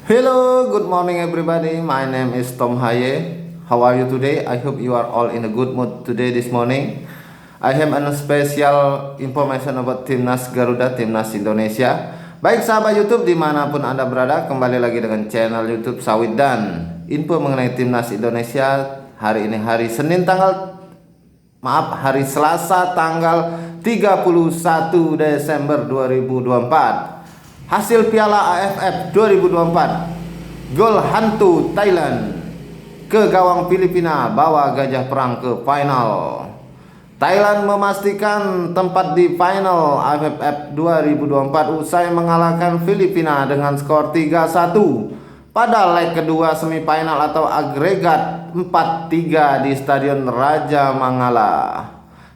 Hello, good morning everybody. My name is Tom Haye. How are you today? I hope you are all in a good mood today this morning. I have a special information about Timnas Garuda, Timnas Indonesia. Baik sahabat YouTube dimanapun Anda berada, kembali lagi dengan channel YouTube Sawit dan info mengenai Timnas Indonesia. Hari ini hari Senin hari Selasa tanggal 31 Desember 2024. Hasil Piala AFF 2024, gol hantu Thailand ke gawang Filipina bawa Gajah Perang ke final. Thailand memastikan tempat di final AFF 2024 usai mengalahkan Filipina dengan skor 3-1 pada leg kedua semifinal atau agregat 4-3 di Stadion Raja Mangala.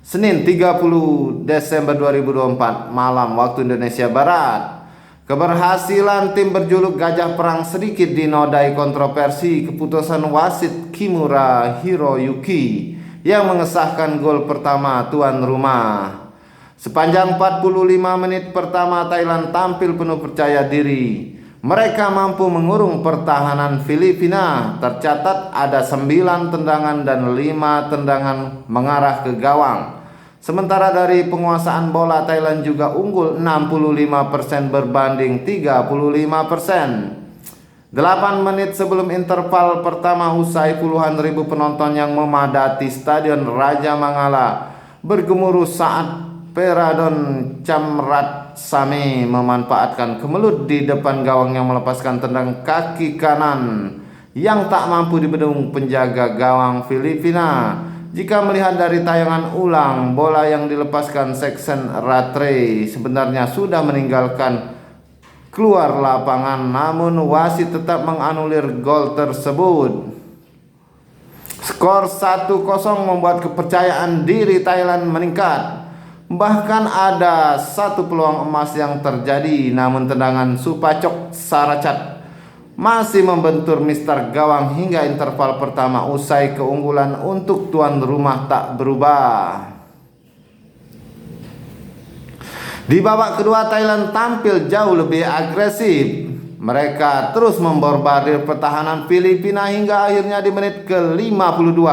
Senin 30 Desember 2024 malam waktu Indonesia Barat. Keberhasilan tim berjuluk Gajah Perang sedikit dinodai kontroversi keputusan wasit Kimura Hiroyuki yang mengesahkan gol pertama tuan rumah. Sepanjang 45 menit pertama Thailand tampil penuh percaya diri. Mereka mampu mengurung pertahanan Filipina. Tercatat ada 9 tendangan dan 5 tendangan mengarah ke gawang. Sementara dari penguasaan bola Thailand juga unggul 65% berbanding 35%. 8 menit sebelum interval pertama usai puluhan ribu penonton yang memadati Stadion Raja Mangala bergemuruh saat Peradon Chamratsame memanfaatkan kemelut di depan gawang yang melepaskan tendang kaki kanan yang tak mampu dibendung penjaga gawang Filipina. Jika melihat dari tayangan ulang, bola yang dilepaskan Seksen Rattray sebenarnya sudah meninggalkan keluar lapangan, namun wasit tetap menganulir gol tersebut. Skor 1-0 membuat kepercayaan diri Thailand meningkat. Bahkan ada satu peluang emas yang terjadi, namun tendangan Supacok Saracat masih membentur mister gawang hingga interval pertama usai keunggulan untuk tuan rumah tak berubah. Di babak kedua Thailand tampil jauh lebih agresif. Mereka terus memborbardir pertahanan Filipina hingga akhirnya di menit ke-52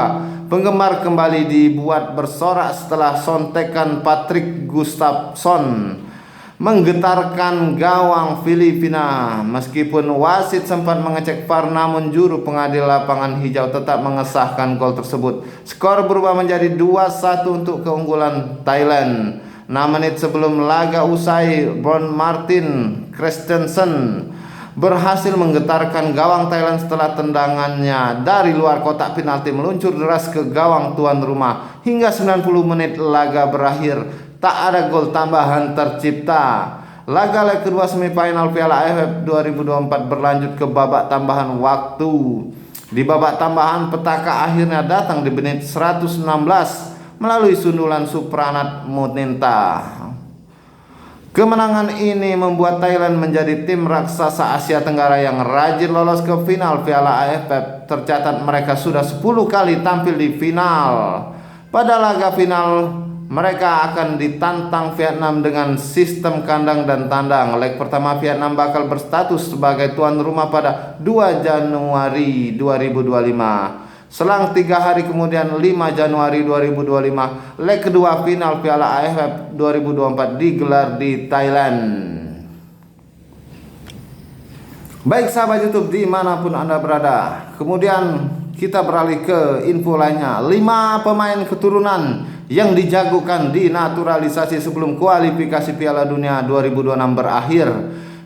penggemar kembali dibuat bersorak setelah sontekan Patrick Gustafsson menggetarkan gawang Filipina. Meskipun wasit sempat mengecek VAR, namun juru pengadil lapangan hijau tetap mengesahkan gol tersebut. Skor berubah menjadi 2-1 untuk keunggulan Thailand. 6 menit sebelum laga usai, Bron Martin Christensen berhasil menggetarkan gawang Thailand setelah tendangannya dari luar kotak penalti meluncur deras ke gawang tuan rumah. Hingga 90 menit laga berakhir, tak ada gol tambahan tercipta. Laga leg kedua semifinal Piala AFF 2024 berlanjut ke babak tambahan waktu. Di babak tambahan petaka akhirnya datang di menit 116 melalui sundulan Supranat Munenta. Kemenangan ini membuat Thailand menjadi tim raksasa Asia Tenggara yang rajin lolos ke final Piala AFF. Tercatat mereka sudah 10 kali tampil di final. Pada laga final mereka akan ditantang Vietnam dengan sistem kandang dan tandang. Leg pertama Vietnam bakal berstatus sebagai tuan rumah pada 2 Januari 2025. Selang 3 hari kemudian 5 Januari 2025, leg kedua final Piala AFF 2024 digelar di Thailand. Baik sahabat YouTube dimanapun Anda berada, kemudian kita beralih ke info lainnya. 5 pemain keturunan yang dijagokan dinaturalisasi sebelum kualifikasi Piala Dunia 2026 berakhir.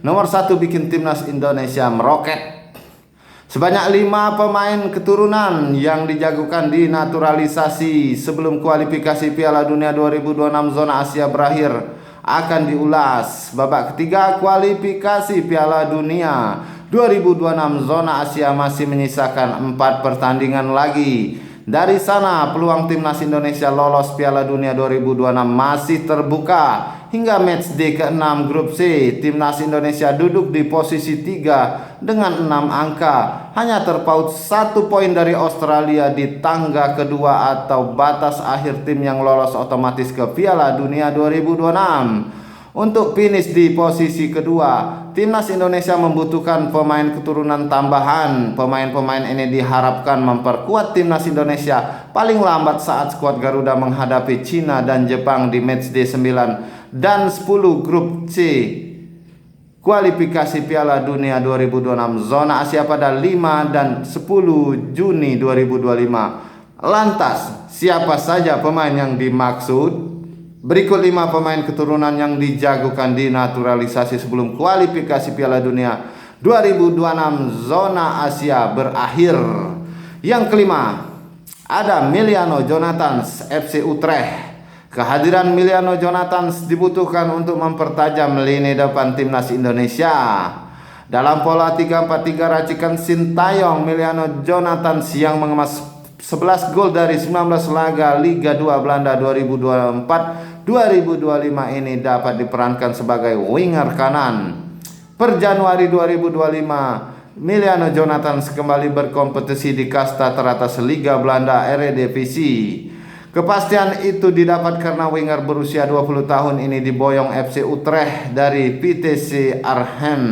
Nomor 1 bikin Timnas Indonesia meroket. Sebanyak 5 pemain keturunan yang dijagokan dinaturalisasi sebelum kualifikasi Piala Dunia 2026 zona Asia berakhir akan diulas. Babak ketiga kualifikasi Piala Dunia 2026 zona Asia masih menyisakan 4 pertandingan lagi. Dari sana peluang Timnas Indonesia lolos Piala Dunia 2026 masih terbuka. Hingga matchday ke-6 grup C, Timnas Indonesia duduk di posisi 3 dengan 6 angka. Hanya terpaut 1 poin dari Australia di tangga kedua atau batas akhir tim yang lolos otomatis ke Piala Dunia 2026. Untuk finish di posisi kedua, timnas Indonesia membutuhkan pemain keturunan tambahan. Pemain-pemain ini diharapkan memperkuat timnas Indonesia paling lambat saat skuad Garuda menghadapi Cina dan Jepang di matchday 9 dan 10 grup C kualifikasi Piala Dunia 2026 zona Asia pada 5 dan 10 Juni 2025. Lantas, siapa saja pemain yang dimaksud? Berikut 5 pemain keturunan yang dijagokan dinaturalisasi sebelum kualifikasi Piala Dunia 2026 zona Asia berakhir. Yang kelima, ada Emiliano Jonathans FC Utrecht. Kehadiran Emiliano Jonathans dibutuhkan untuk mempertajam lini depan timnas Indonesia. Dalam pola 3-4-3 racikan Sintayong, Emiliano Jonathans yang mengemas 11 gol dari 19 laga Liga 2 Belanda 2024-2025 ini dapat diperankan sebagai winger kanan. Per Januari 2025, Emiliano Jonathans kembali berkompetisi di kasta teratas Liga Belanda Eredivisie. Kepastian itu didapat karena winger berusia 20 tahun ini diboyong FC Utrecht dari PTC Arnhem.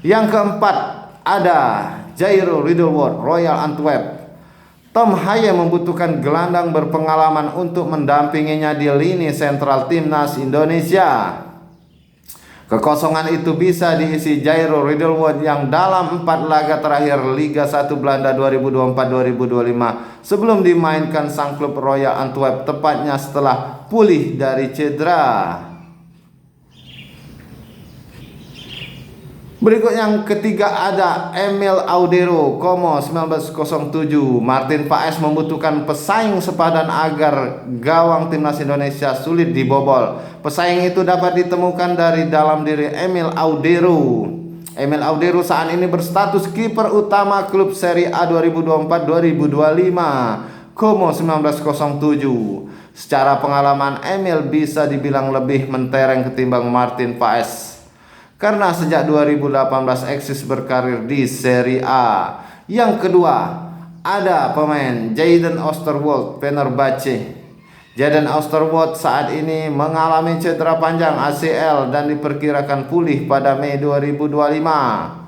Yang keempat ada Jairo Riedewald Royal Antwerp. Tom Haye membutuhkan gelandang berpengalaman untuk mendampinginya di lini sentral timnas Indonesia. Kekosongan itu bisa diisi Jairo Riedewald yang dalam 4 laga terakhir Liga 1 Belanda 2024-2025 sebelum dimainkan sang klub Royal Antwerp tepatnya setelah pulih dari cedera. Berikut yang ketiga ada Emil Audero, Como 1907. Martin Paes membutuhkan pesaing sepadan agar gawang timnas Indonesia sulit dibobol. Pesaing itu dapat ditemukan dari dalam diri Emil Audero. Emil Audero saat ini berstatus kiper utama klub Serie A 2024-2025, Como 1907. Secara pengalaman, Emil bisa dibilang lebih mentereng ketimbang Martin Paes karena sejak 2018 eksis berkarir di Serie A. Yang kedua, ada pemain Jadon Oosterwolde, Fenerbahce. Jadon Oosterwolde saat ini mengalami cedera panjang ACL dan diperkirakan pulih pada Mei 2025.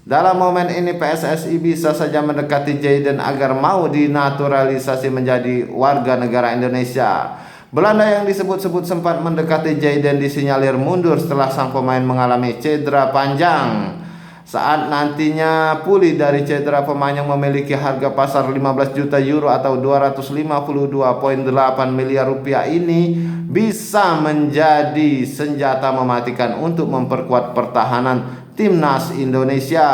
Dalam momen ini PSSI bisa saja mendekati Jadon agar mau dinaturalisasi menjadi warga negara Indonesia. Belanda yang disebut-sebut sempat mendekati Jadon disinyalir mundur setelah sang pemain mengalami cedera panjang. Saat nantinya pulih dari cedera, pemain yang memiliki harga pasar 15 juta euro atau 252,8 miliar rupiah ini bisa menjadi senjata mematikan untuk memperkuat pertahanan timnas Indonesia.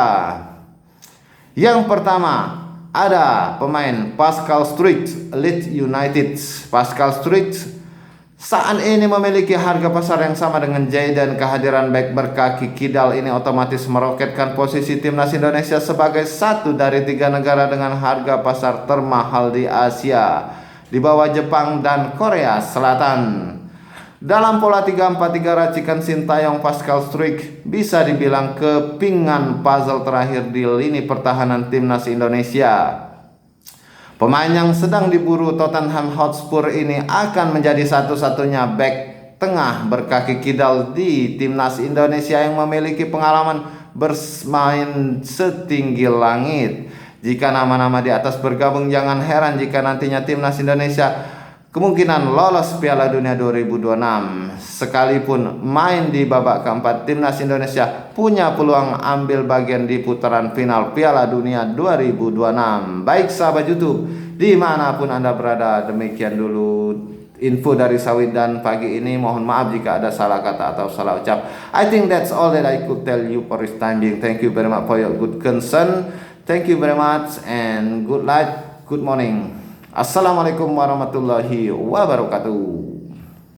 Yang pertama, ada pemain Pascal Struijk, Leeds United. Pascal Struijk saat ini memiliki harga pasar yang sama dengan Jadon. Kehadiran bek berkaki kidal ini otomatis meroketkan posisi timnas Indonesia sebagai satu dari 3 negara dengan harga pasar termahal di Asia, di bawah Jepang dan Korea Selatan. Dalam pola 3-4-3 racikan Sintayong, Pascal Struijk bisa dibilang kepingan puzzle terakhir di lini pertahanan timnas Indonesia. Pemain yang sedang diburu Tottenham Hotspur ini akan menjadi satu-satunya bek tengah berkaki kidal di timnas Indonesia yang memiliki pengalaman bermain setinggi langit. Jika nama-nama di atas bergabung, jangan heran jika nantinya timnas Indonesia kemungkinan lolos Piala Dunia 2026. Sekalipun main di babak keempat, timnas Indonesia punya peluang ambil bagian di putaran final Piala Dunia 2026. Baik sahabat YouTube, dimanapun Anda berada, demikian dulu info dari Sawit dan pagi ini. Mohon maaf jika ada salah kata atau salah ucap. I think that's all that I could tell you for this time being. Thank you very much for your good concern. Thank you very much and good night, good morning. Assalamualaikum warahmatullahi wabarakatuh.